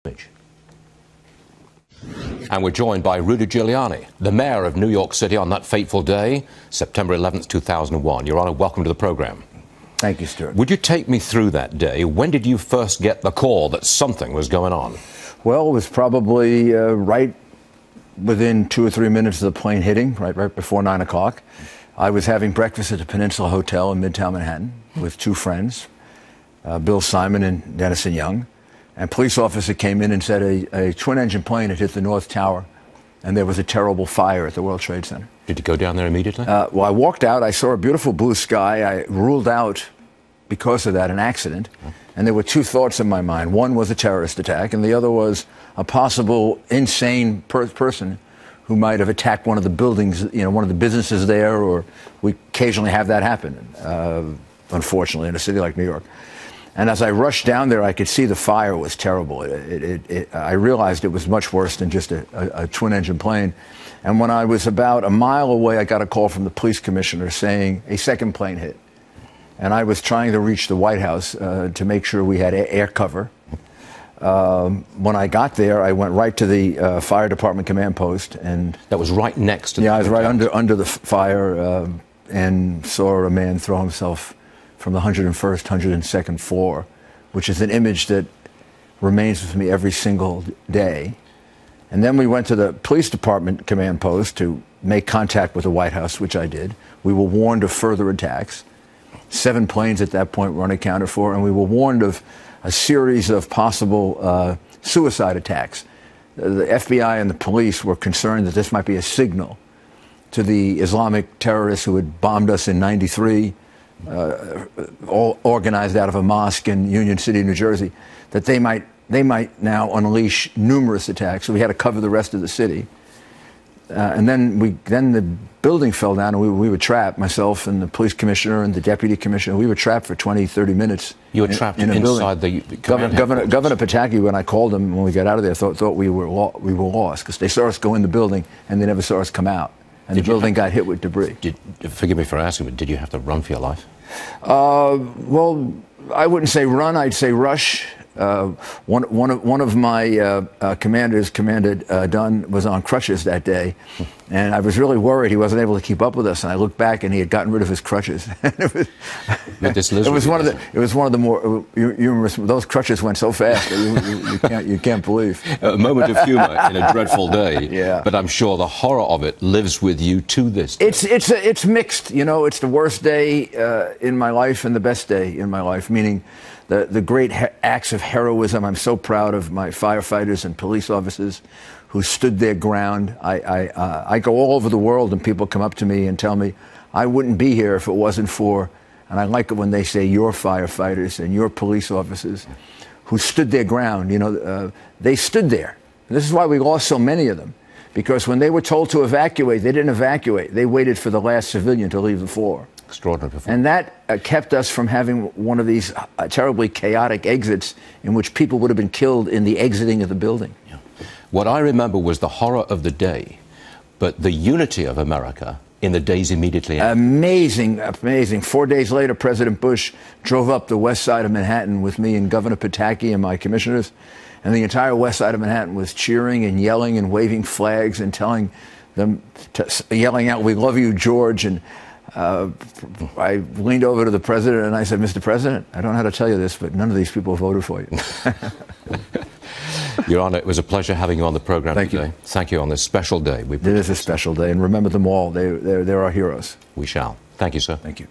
And we're joined by Rudy Giuliani, the mayor of New York City, on that fateful day, September 11th, 2001. Your Honor, welcome to the program. Thank you, Stuart. Would you take me through that day? When did you first get the call that something was going on? Well, it was probably right within 2 or 3 minutes of the plane hitting, right before 9 o'clock. I was having breakfast at the Peninsula Hotel in Midtown Manhattan with two friends, Bill Simon and Dennison Young. And a police officer came in and said a twin-engine plane had hit the North Tower, and there was a terrible fire at the World Trade Center. Did you go down there immediately? Well, I walked out. I saw a beautiful blue sky. I ruled out, because of that, an accident. And there were two thoughts in my mind. One was a terrorist attack, and the other was a possible insane person who might have attacked one of the buildings, one of the businesses there, or we occasionally have that happen, unfortunately, in a city like New York. And as I rushed down there, I could see the fire was terrible. I realized it was much worse than just a twin-engine plane. And when I was about a mile away, I got a call from the police commissioner saying a second plane hit. And I was trying to reach the White House to make sure we had air cover. When I got there, I went right to the fire department command post. And that was right next to the I was right under the fire and saw a man throw himself from the 101st, 102nd floor, which is an image that remains with me every single day. And then we went to the police department command post to make contact with the White House, which I did. We were warned of further attacks. 7 planes at that point were unaccounted for, and we were warned of a series of possible suicide attacks. The FBI and the police were concerned that this might be a signal to the Islamic terrorists who had bombed us in '93, all organized out of a mosque in Union City, New Jersey, that they might now unleash numerous attacks. So we had to cover the rest of the city. And then the building fell down, and we were trapped, myself and the police commissioner and the deputy commissioner. We were trapped for 20, 30 minutes. You were trapped inside the Governor Pataki, when I called him when we got out of there, thought we were lost, because they saw us go in the building and they never saw us come out. And the building got hit with debris. Forgive me for asking, but did you have to run for your life? Well, I wouldn't say run. I'd say rush. One of my commanders, Commander Dunn, was on crutches that day, and I was really worried he wasn't able to keep up with us. And I looked back, and he had gotten rid of his crutches. It was one of the more humorous. Those crutches went so fast that you can't believe. A moment of humor in a dreadful day. Yeah. But I'm sure the horror of it lives with you to this day. It's mixed. It's the worst day in my life and the best day in my life. Meaning, the great acts of heroism. I'm so proud of my firefighters and police officers who stood their ground. I go all over the world, and people come up to me and tell me, I wouldn't be here if it wasn't for, and I like it when they say, your firefighters and your police officers who stood their ground. They stood there. And this is why we lost so many of them, because when they were told to evacuate, they didn't evacuate. They waited for the last civilian to leave the floor. Extraordinary performance. And that kept us from having one of these terribly chaotic exits in which people would have been killed in the exiting of the building. Yeah. What I remember was the horror of the day, but the unity of America in the days immediately after. Amazing, amazing. 4 days later, President Bush drove up the west side of Manhattan with me and Governor Pataki and my commissioners, and the entire west side of Manhattan was cheering and yelling and waving flags and telling them, yelling out, "We love you, George." And I leaned over to the president and I said, "Mr. President, I don't know how to tell you this, but none of these people voted for you." Your Honor, it was a pleasure having you on the program today. Thank you on this special day. It is a special day, and remember them all. They're our heroes. We shall. Thank you, sir. Thank you.